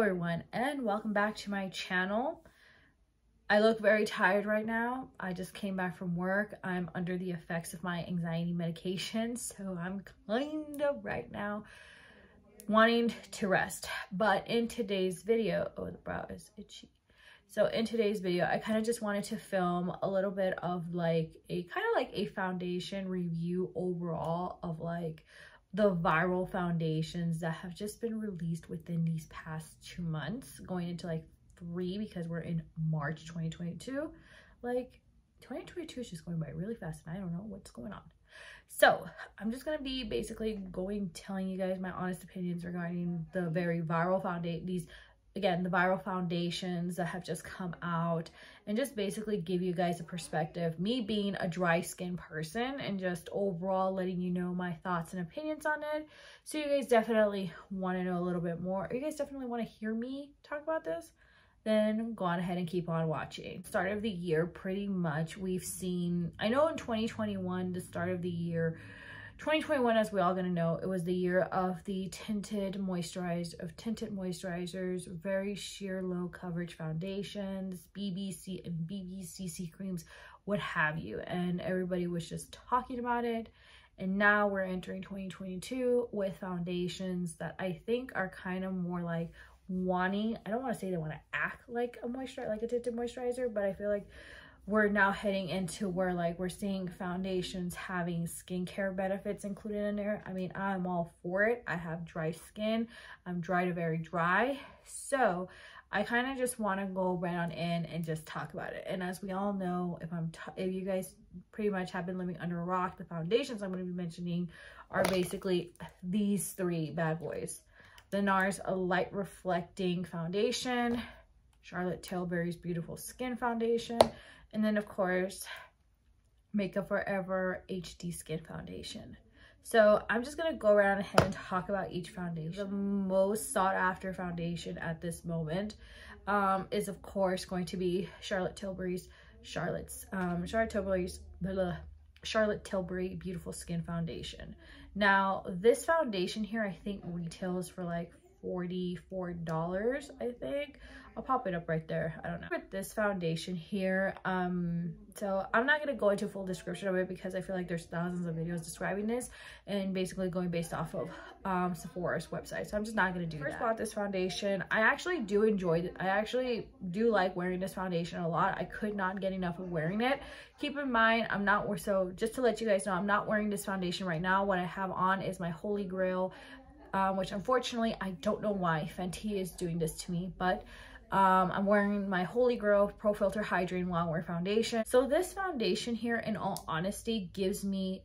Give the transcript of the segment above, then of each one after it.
everyone, and welcome back to my channel. I look very tired right now. I just came back from work. I'm under the effects of my anxiety medication, so I'm kind of right now wanting to rest. But in today's video, oh, the brow is itchy. So in today's video, I kind of just wanted to film a little bit of like a foundation review overall of like the viral foundations that have just been released within these past 2 months, going into like 3 because we're in March 2022. Like 2022 is just going by really fast and I don't know what's going on. So I'm just gonna be basically telling you guys my honest opinions regarding the very viral the viral foundations that have just come out, and just basically give you guys a perspective, me being a dry skin person, and just overall letting you know my thoughts and opinions on it. So you guys definitely want to know a little bit more, or you guys definitely want to hear me talk about this, then go on ahead and keep on watching. Start of the year, pretty much we've seen, I know in 2021, the start of the year, 2021, as we all gonna know, it was the year of the tinted moisturizers, very sheer low coverage foundations, BBC and BBCC creams, what have you, and everybody was just talking about it. And now we're entering 2022 with foundations that I think are kind of more like I don't want to say they want to act like a tinted moisturizer, but I feel like we're now heading into where like we're seeing foundations having skincare benefits included in there. I mean, I'm all for it. I have dry skin. I'm dry to very dry. So I kind of just want to go right on in and just talk about it. And as we all know, if you guys pretty much have been living under a rock, the foundations I'm going to be mentioning are basically these 3 bad boys. The Nars Light Reflecting Foundation, Charlotte Tilbury's Beautiful Skin Foundation, and then of course Makeup Forever HD Skin Foundation. So I'm just gonna go around ahead and talk about each foundation. The most sought after foundation at this moment is of course going to be Charlotte Tilbury Beautiful Skin Foundation. Now this foundation here I think retails for like $44, I think. I'll pop it up right there. I don't know. With this foundation here, so I'm not going to go into full description of it because I feel like there's thousands of videos describing this and basically going based off of Sephora's website. So I'm just not going to do that. First bought this foundation. I actually do enjoy it. I actually do like wearing this foundation a lot. I could not get enough of wearing it. Keep in mind, so just to let you guys know, I'm not wearing this foundation right now. What I have on is my Holy Grail, which unfortunately, I don't know why Fenty is doing this to me, but I'm wearing my Holy Grail Pro Filter Hydrating Long Wear Foundation. So this foundation here, in all honesty, gives me,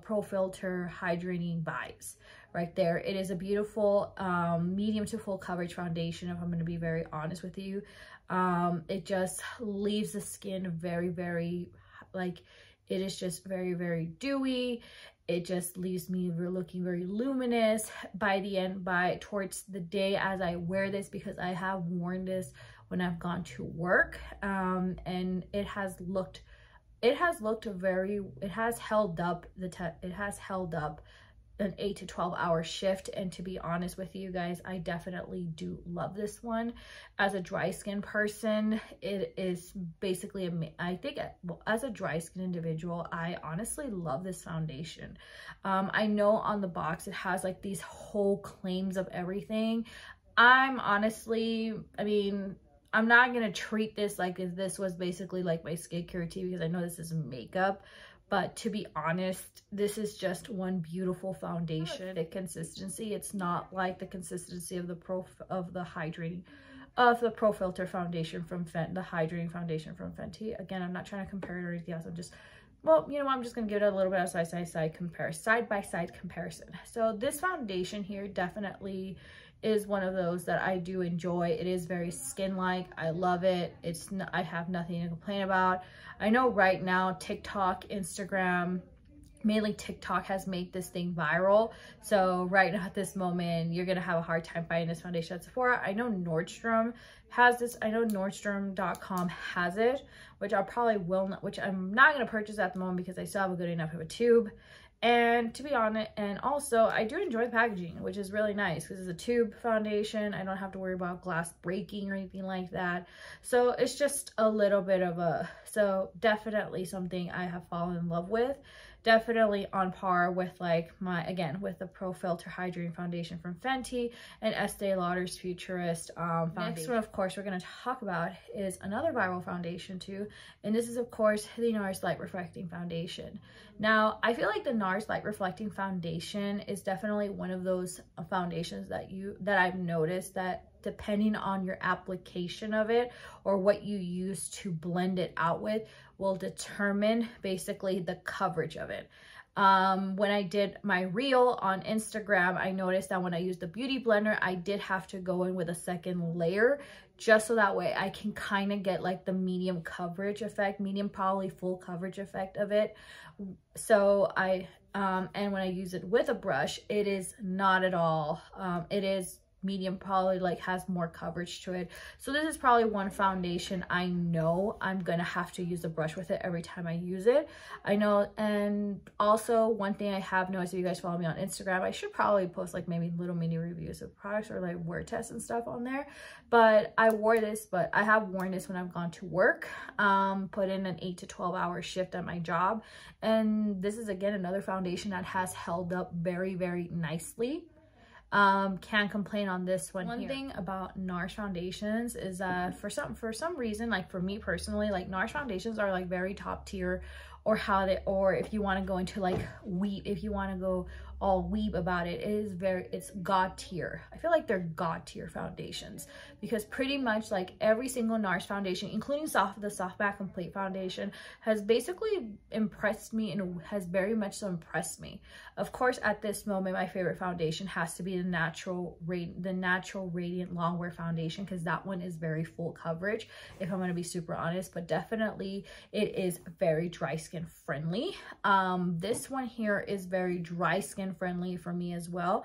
Pro Filter hydrating vibes right there. It is a beautiful medium to full coverage foundation, if I'm going to be very honest with you. It just leaves the skin very, very, it is just very, very dewy. It just leaves me looking very luminous towards the day as I wear this, because I have worn this when I've gone to work, and it has held up an 8 to 12 hour shift. And to be honest with you guys, I definitely do love this one. As a dry skin person, it is basically as a dry skin individual, I honestly love this foundation. I know on the box it has like these whole claims of everything. I'm not gonna treat this like if this was basically like my skincare routine, because I know this is makeup. But to be honest, this is just one beautiful foundation. The consistency, it's not like the consistency of the Pro Filter foundation from Fenty, the hydrating foundation from Fenty. Again, I'm not trying to compare it or anything else. I'm just, I'm just gonna give it a little bit of side by side comparison. So this foundation here definitely is one of those that I do enjoy. It is very skin-like. I love it. I have nothing to complain about. I know right now TikTok, Instagram, mainly TikTok has made this thing viral. So right now at this moment, you're gonna have a hard time finding this foundation at Sephora. I know Nordstrom has this. I know Nordstrom.com has it, which I'm not gonna purchase at the moment because I still have a good enough of a tube. And to be honest, and also I do enjoy the packaging, which is really nice because it's a tube foundation. I don't have to worry about glass breaking or anything like that. So it's just a little bit of a, so definitely something I have fallen in love with. Definitely on par with like my, again, with the Pro Filter Hydrating Foundation from Fenty and Estee Lauder's Futurist foundation. Next one, of course, we're going to talk about is another viral foundation too. And this is, of course, the Nars Light Reflecting Foundation. Now, I feel like the Nars Light Reflecting Foundation is definitely one of those foundations that I've noticed that depending on your application of it or what you use to blend it out with will determine basically the coverage of it. When I did my reel on Instagram, I noticed that when I used the beauty blender, I did have to go in with a second layer just so that way I can kind of get like the medium coverage effect, medium probably full coverage effect of it. So and when I use it with a brush, it is not at all, it is medium, probably like has more coverage to it. So this is probably one foundation I know I'm gonna have to use a brush with it every time I use it. I know. And also one thing I have noticed, if you guys follow me on Instagram, I should probably post like maybe little mini reviews of products or like wear tests and stuff on there. But I have worn this when I've gone to work, put in an 8 to 12 hour shift at my job, and this is again another foundation that has held up very, very nicely. Can't complain on this one. One thing about Nars foundations is that for some reason, like for me personally, like Nars foundations are like very top tier, or if you want to go into like if you want to go all weeb about it, it's god tier. I feel like they're god tier foundations because pretty much like every single Nars foundation, including the Soft Matte Complete foundation, has basically impressed me and has very much so impressed me. Of course, at this moment, my favorite foundation has to be the Natural Radiant Longwear foundation, because that one is very full coverage, if I'm going to be super honest, but definitely it is very dry skin friendly. This one here is very dry skin friendly for me as well.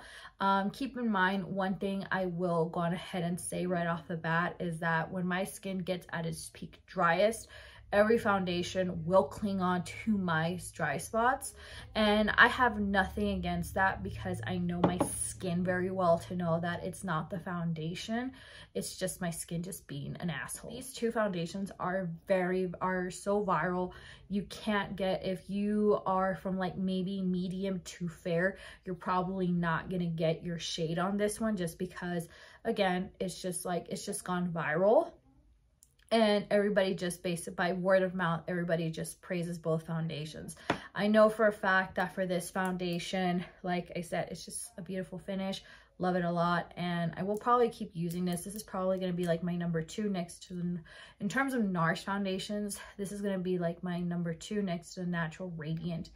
Keep in mind, one thing I will go on ahead and say right off the bat is that when my skin gets at its peak driest, every foundation will cling on to my dry spots, and I have nothing against that because I know my skin very well to know that it's not the foundation, it's just my skin just being an asshole. These two foundations are so viral. You can't get, if you are from like maybe medium to fair, you're probably not gonna get your shade on this one, just because again, it's just gone viral. And everybody just based by word of mouth, everybody just praises both foundations. I know for a fact that for this foundation, like I said, it's just a beautiful finish. Love it a lot. And I will probably keep using this. This is probably going to be like my number 2 next to, in terms of Nars foundations, this is going to be like my number 2 next to the Natural Radiant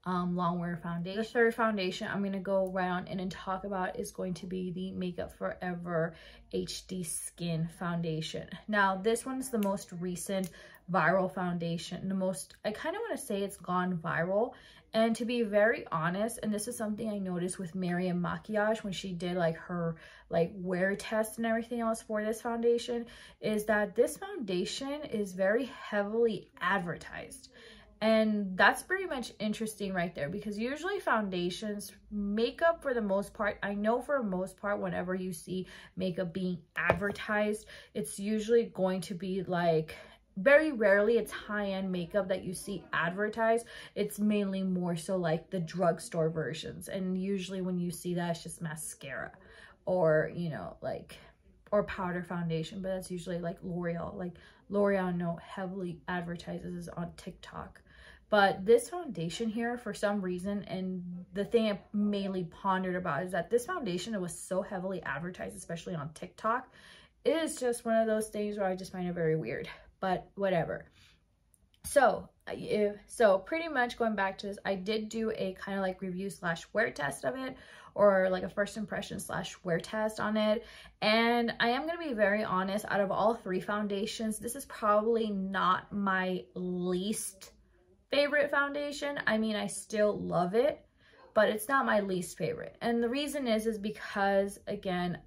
Longwear foundation. The third foundation I'm going to go right on in and talk about is going to be the Makeup Forever HD Skin foundation. Now this one's the most recent viral foundation, I kind of want to say it's gone viral. And to be very honest, and this is something I noticed with Miriam Maquillage when she did like her like wear test and everything else for this foundation, is that this foundation is very heavily advertised. And that's pretty much interesting right there, because usually foundations, makeup for the most part, I know for the most part, whenever you see makeup being advertised, it's usually going to be like, very rarely it's high-end makeup that you see advertised. It's mainly more so like the drugstore versions. And usually when you see that, it's just mascara or, you know, like, or powder foundation, but that's usually like L'Oreal. Like L'Oreal, no, heavily advertises on TikTok. But this foundation here, for some reason, and the thing I mainly pondered about is that this foundation, it was so heavily advertised, especially on TikTok. It is just one of those things where I just find it very weird, but whatever. So pretty much going back to this, I did do a kind of like review / wear test of it, or like a first impression / wear test on it. And I am going to be very honest, out of all 3 foundations, this is probably not my least favorite foundation. I mean, I still love it, but it's not my least favorite. And the reason is because, again,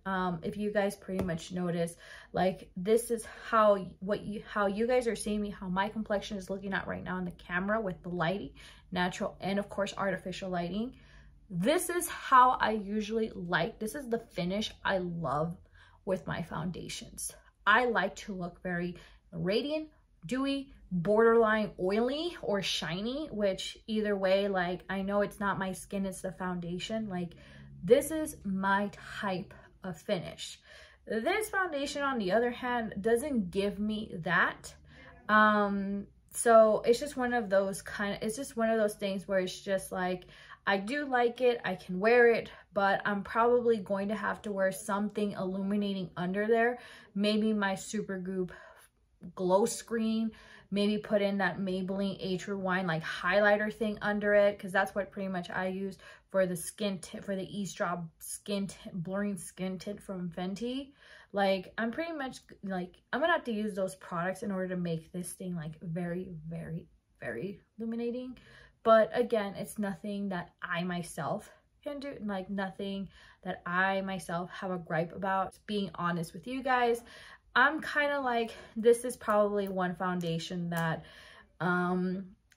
if you guys pretty much notice, like, this is how you guys are seeing me, how my complexion is looking at right now on the camera with the lighting, natural and of course artificial lighting. This is how I usually like, this is the finish I love with my foundations. I like to look very radiant, dewy, borderline oily or shiny, which either way, like, I know it's not my skin, it's the foundation. Like, this is my type of finish. This foundation, on the other hand, doesn't give me that. So it's just one of those it's just one of those things where it's just like, I do like it, I can wear it, but I'm probably going to have to wear something illuminating under there. Maybe my Supergoop glow screen, maybe put in that Maybelline Age Rewind like highlighter thing under it, because that's what pretty much I use for the skin tint, for the eavesdrop skin tint, blurring skin tint from Fenty. Like, I'm pretty much like, I'm gonna have to use those products in order to make this thing like very, very, very illuminating. But again, it's nothing that I myself can do, like nothing that I myself have a gripe about. Being honest with you guys, I'm kind of like, this is probably one foundation that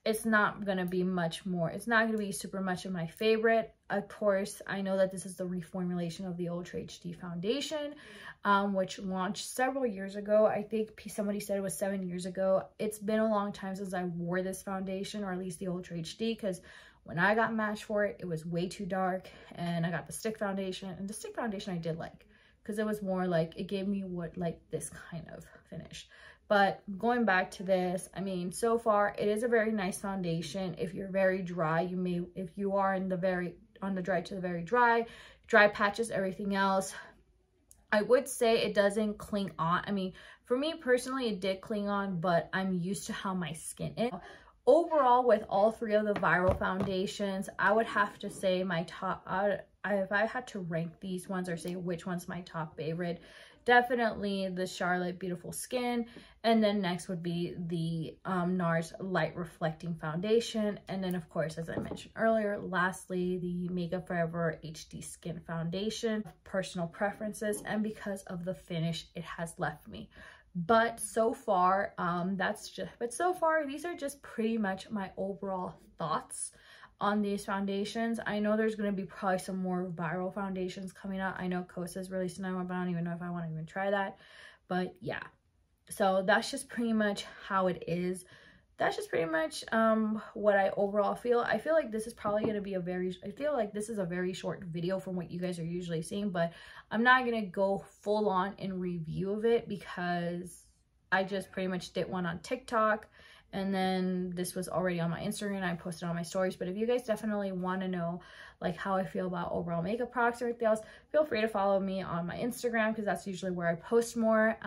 it's not gonna be much more, it's not gonna be super much of my favorite. Of course, I know that this is the reformulation of the Ultra HD foundation, which launched several years ago. I think somebody said it was 7 years ago. It's been a long time since I wore this foundation, or at least the Ultra HD, because when I got matched for it, it was way too dark, and I got the stick foundation, and the stick foundation I did like, because it was more like, it gave me what, like this kind of finish. But going back to this, I mean, so far it is a very nice foundation. If you're very dry, you may, if you are in the very, on the dry to the very dry patches, everything else, I would say it doesn't cling on. I mean, for me personally, it did cling on, but I'm used to how my skin is. Overall, with all three of the viral foundations, I would have to say my top, if I had to rank these ones or say which one's my top favorite, definitely the Charlotte Beautiful Skin, and then next would be the Nars Light Reflecting Foundation, and then of course, as I mentioned earlier, lastly the Makeup Forever HD Skin Foundation. Personal preferences and because of the finish it has left me. But so far, these are just pretty much my overall thoughts on these foundations. I know there's going to be probably some more viral foundations coming out. I know Kosa's released another one, but I don't even know if I want to even try that. But yeah, so that's just pretty much how it is. That's just pretty much what I overall feel. I feel like this is probably going to be I feel like this is a very short video from what you guys are usually seeing, but I'm not going to go full on in review of it because I just pretty much did one on TikTok. And then this was already on my Instagram. I posted on my stories. But if you guys definitely want to know like how I feel about overall makeup products or anything else, feel free to follow me on my Instagram, because that's usually where I post more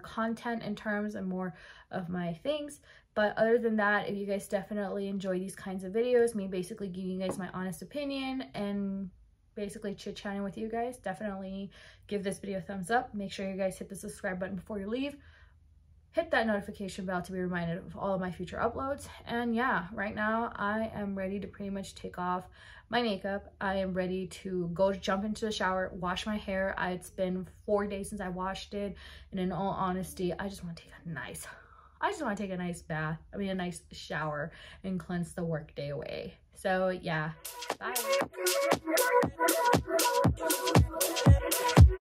content in terms and more of my things. But other than that, if you guys definitely enjoy these kinds of videos, me basically giving you guys my honest opinion and basically chit-chatting with you guys, definitely give this video a thumbs up. Make sure you guys hit the subscribe button before you leave. Hit that notification bell to be reminded of all of my future uploads. And yeah, right now I am ready to pretty much take off my makeup. I am ready to jump into the shower, wash my hair. It's been 4 days since I washed it. And in all honesty, I just want to take a nice bath. I mean, a nice shower and cleanse the work day away. So yeah, bye.